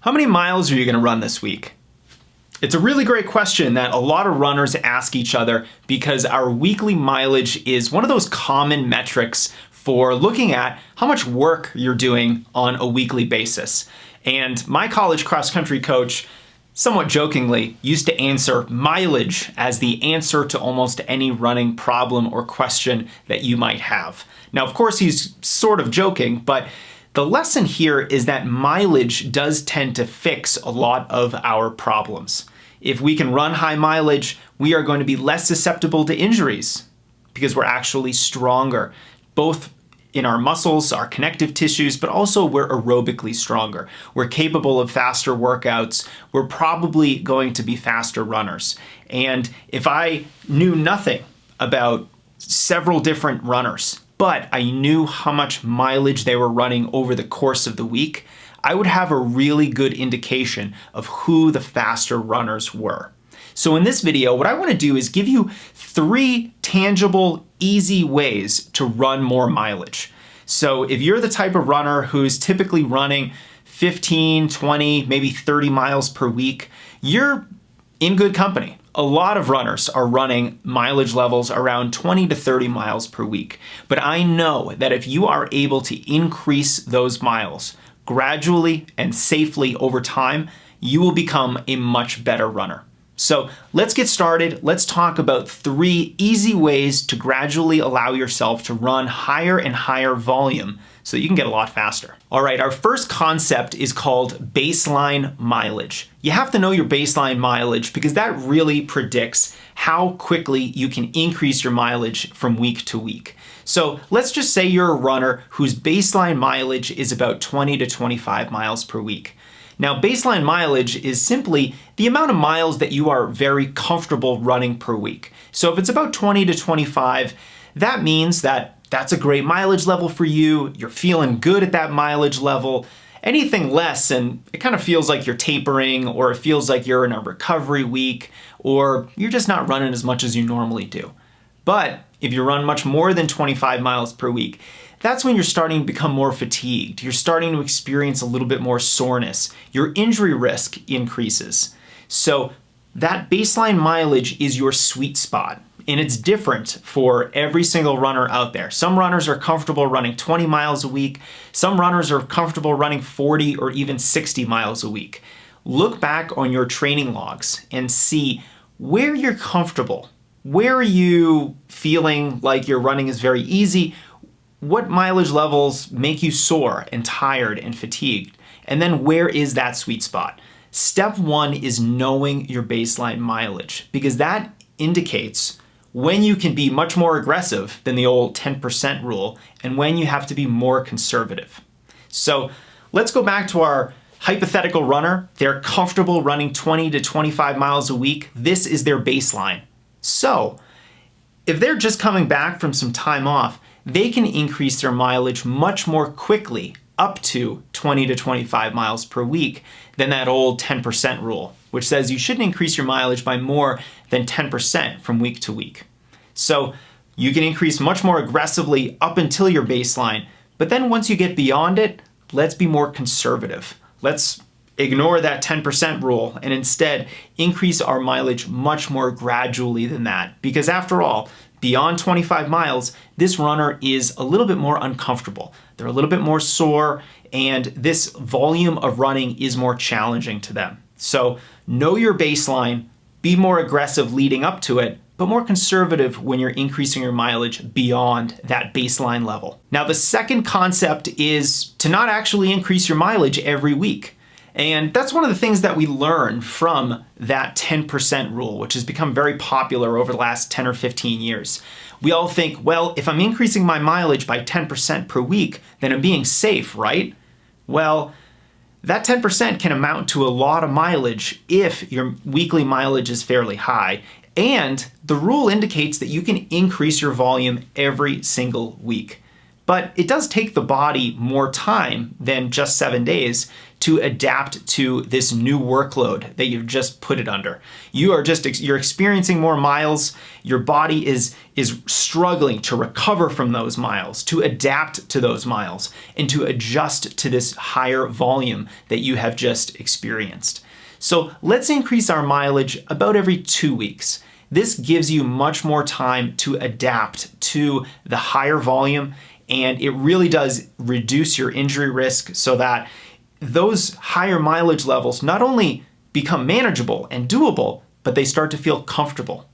How many miles are you going to run this week? It's a really great question that a lot of runners ask each other because our weekly mileage is one of those common metrics for looking at how much work you're doing on a weekly basis. And my college cross-country coach, somewhat jokingly, used to answer mileage as the answer to almost any running problem or question that you might have. Now, of course, he's sort of joking, but the lesson here is that mileage does tend to fix a lot of our problems. If we can run high mileage, we are going to be less susceptible to injuries because we're actually stronger, both in our muscles, our connective tissues, but also we're aerobically stronger. We're capable of faster workouts. We're probably going to be faster runners. And if I knew nothing about several different runners, but I knew how much mileage they were running over the course of the week, I would have a really good indication of who the faster runners were. So in this video, what I want to do is give you 3 tangible, easy ways to run more mileage. So if you're the type of runner who's typically running 15, 20, maybe 30 miles per week, you're in good company. A lot of runners are running mileage levels around 20 to 30 miles per week. But I know that if you are able to increase those miles gradually and safely over time, you will become a much better runner. So let's get started. Let's talk about 3 easy ways to gradually allow yourself to run higher and higher volume so you can get a lot faster. All right, our first concept is called baseline mileage. You have to know your baseline mileage because that really predicts how quickly you can increase your mileage from week to week. So let's just say you're a runner whose baseline mileage is about 20 to 25 miles per week. Now, baseline mileage is simply the amount of miles that you are very comfortable running per week. So if it's about 20 to 25, that means that that's a great mileage level for you. You're feeling good at that mileage level. Anything less, and it kind of feels like you're tapering, or it feels like you're in a recovery week, or you're just not running as much as you normally do. But if you run much more than 25 miles per week, that's when you're starting to become more fatigued. You're starting to experience a little bit more soreness. Your injury risk increases. So that baseline mileage is your sweet spot. And it's different for every single runner out there. Some runners are comfortable running 20 miles a week. Some runners are comfortable running 40 or even 60 miles a week. Look back on your training logs and see where you're comfortable. Where are you feeling like your running is very easy? What mileage levels make you sore and tired and fatigued? And then where is that sweet spot? Step 1 is knowing your baseline mileage because that indicates when you can be much more aggressive than the old 10% rule and when you have to be more conservative. So let's go back to our hypothetical runner. They're comfortable running 20 to 25 miles a week. This is their baseline. So if they're just coming back from some time off, they can increase their mileage much more quickly, up to 20 to 25 miles per week, than that old 10% rule, which says you shouldn't increase your mileage by more than 10% from week to week. So you can increase much more aggressively up until your baseline, but then once you get beyond it, let's be more conservative. Let's ignore that 10% rule and instead increase our mileage much more gradually than that. Because after all, beyond 25 miles, this runner is a little bit more uncomfortable. They're a little bit more sore, and this volume of running is more challenging to them. So know your baseline, be more aggressive leading up to it, but more conservative when you're increasing your mileage beyond that baseline level. Now, the second concept is to not actually increase your mileage every week. And that's one of the things that we learn from that 10% rule, which has become very popular over the last 10 or 15 years. We all think, well, if I'm increasing my mileage by 10% per week, then I'm being safe, right? Well, that 10% can amount to a lot of mileage if your weekly mileage is fairly high. And the rule indicates that you can increase your volume every single week. But it does take the body more time than just 7 days to adapt to this new workload that you've just put it under. You're experiencing more miles. Your body is struggling to recover from those miles, to adapt to those miles, and to adjust to this higher volume that you have just experienced. So let's increase our mileage about every 2 weeks. This gives you much more time to adapt to the higher volume, and it really does reduce your injury risk so that those higher mileage levels not only become manageable and doable, but they start to feel comfortable.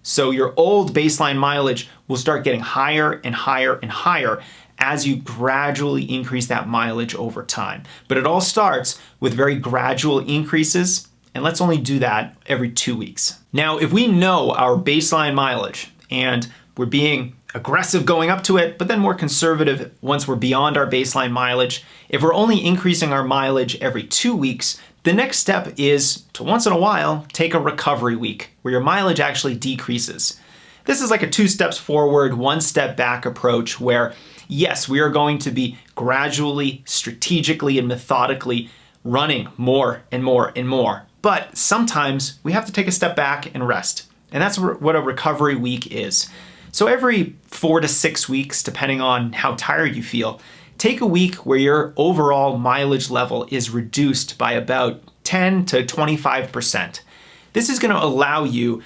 So your old baseline mileage will start getting higher and higher and higher as you gradually increase that mileage over time. But it all starts with very gradual increases, and let's only do that every 2 weeks. Now, if we know our baseline mileage and we're being aggressive going up to it, but then more conservative once we're beyond our baseline mileage, if we're only increasing our mileage every 2 weeks, the next step is to once in a while take a recovery week where your mileage actually decreases. This is like a 2 steps forward, 1 step back approach where, yes, we are going to be gradually, strategically, and methodically running more and more and more. But sometimes we have to take a step back and rest. And that's what a recovery week is. So every 4 to 6 weeks, depending on how tired you feel, take a week where your overall mileage level is reduced by about 10 to 25%. This is going to allow you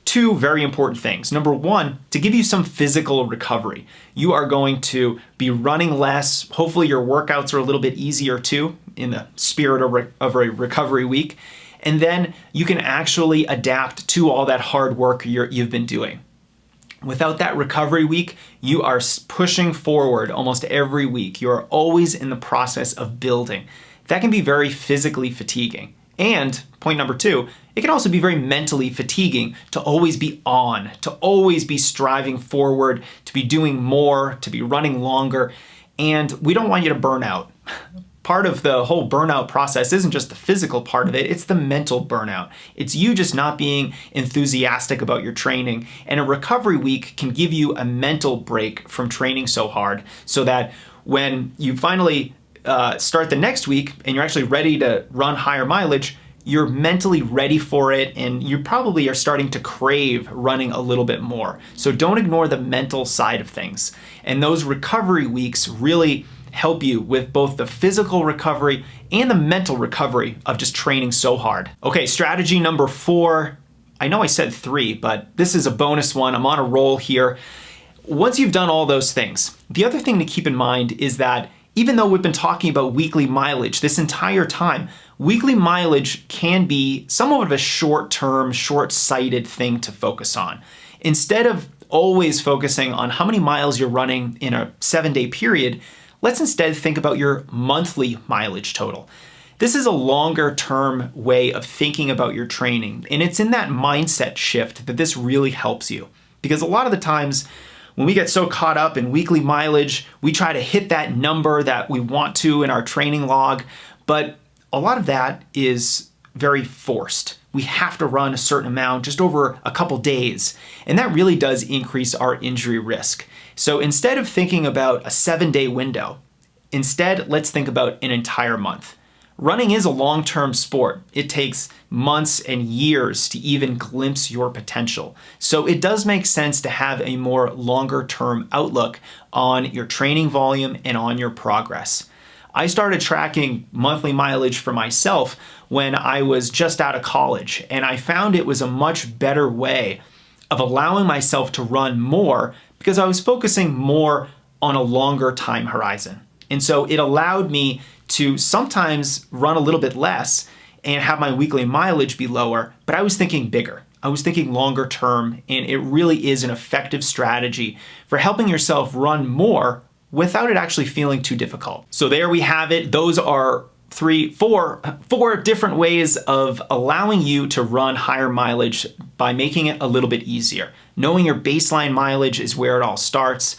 2 very important things. Number 1, to give you some physical recovery. You are going to be running less. Hopefully your workouts are a little bit easier too, in the spirit of a recovery week. And then you can actually adapt to all that hard work you've been doing. Without that recovery week, you are pushing forward almost every week. You are always in the process of building. That can be very physically fatiguing. And point number 2, it can also be very mentally fatiguing to always be on, to always be striving forward, to be doing more, to be running longer. And we don't want you to burn out. Part of the whole burnout process isn't just the physical part of it, it's the mental burnout. It's you just not being enthusiastic about your training. And a recovery week can give you a mental break from training so hard so that when you finally start the next week and you're actually ready to run higher mileage, you're mentally ready for it and you probably are starting to crave running a little bit more. So don't ignore the mental side of things. And those recovery weeks really help you with both the physical recovery and the mental recovery of just training so hard. Okay, strategy number 4. I know I said 3, but this is a bonus one. I'm on a roll here. Once you've done all those things, the other thing to keep in mind is that even though we've been talking about weekly mileage this entire time, weekly mileage can be somewhat of a short-term, short-sighted thing to focus on. Instead of always focusing on how many miles you're running in a 7-day period, let's instead think about your monthly mileage total. This is a longer term way of thinking about your training, and it's in that mindset shift that this really helps you. Because a lot of the times when we get so caught up in weekly mileage, we try to hit that number that we want to in our training log, but a lot of that is very forced. We have to run a certain amount just over a couple days, and that really does increase our injury risk. So instead of thinking about a 7-day window, instead let's think about an entire month. Running is a long-term sport. It takes months and years to even glimpse your potential. So it does make sense to have a more longer-term outlook on your training volume and on your progress. I started tracking monthly mileage for myself when I was just out of college, and I found it was a much better way of allowing myself to run more because I was focusing more on a longer time horizon. And so it allowed me to sometimes run a little bit less and have my weekly mileage be lower, but I was thinking bigger. I was thinking longer term, and it really is an effective strategy for helping yourself run more without it actually feeling too difficult. So there we have it. Those are four different ways of allowing you to run higher mileage by making it a little bit easier. Knowing your baseline mileage is where it all starts.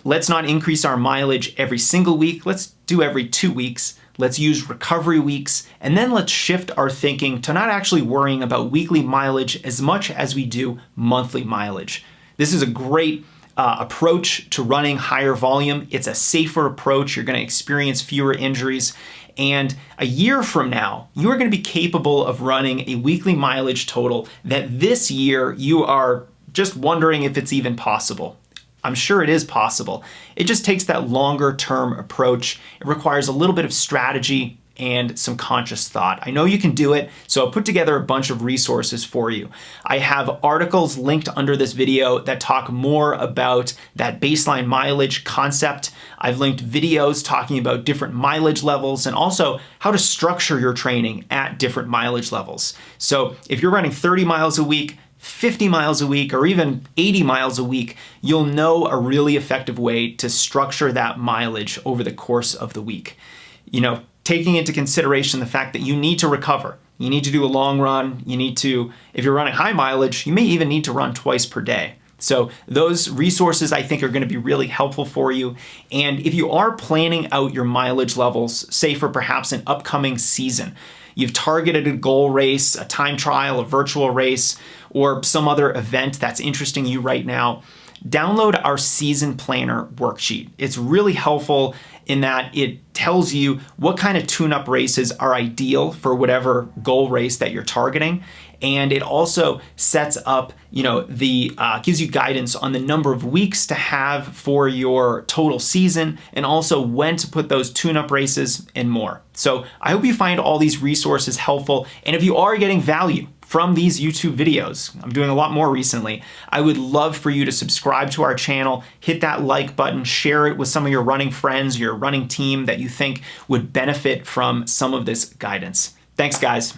Let's not increase our mileage every single week. Let's do every 2 weeks. Let's use recovery weeks, and then let's shift our thinking to not actually worrying about weekly mileage as much as we do monthly mileage. This is a great approach to running higher volume. It's a safer approach. You're going to experience fewer injuries, And a year from now, you are going to be capable of running a weekly mileage total that this year you are just wondering if it's even possible. I'm sure it is possible. It just takes that longer term approach. It requires a little bit of strategy and some conscious thought. I know you can do it, so I'll put together a bunch of resources for you. I have articles linked under this video that talk more about that baseline mileage concept. I've linked videos talking about different mileage levels and also how to structure your training at different mileage levels. So if you're running 30 miles a week, 50 miles a week, or even 80 miles a week, you'll know a really effective way to structure that mileage over the course of the week. You know, taking into consideration the fact that you need to recover. You need to do a long run. You need to, if you're running high mileage, you may even need to run twice per day. So those resources I think are going to be really helpful for you. And if you are planning out your mileage levels, say for perhaps an upcoming season, you've targeted a goal race, a time trial, a virtual race, or some other event that's interesting you right now, download our season planner worksheet. It's really helpful in that it tells you what kind of tune-up races are ideal for whatever goal race that you're targeting. And it also sets up, gives you guidance on the number of weeks to have for your total season and also when to put those tune-up races and more. So I hope you find all these resources helpful. And if you are getting value from these YouTube videos, I'm doing a lot more recently, I would love for you to subscribe to our channel, hit that like button, share it with some of your running friends, your running team that you think would benefit from some of this guidance. Thanks, guys.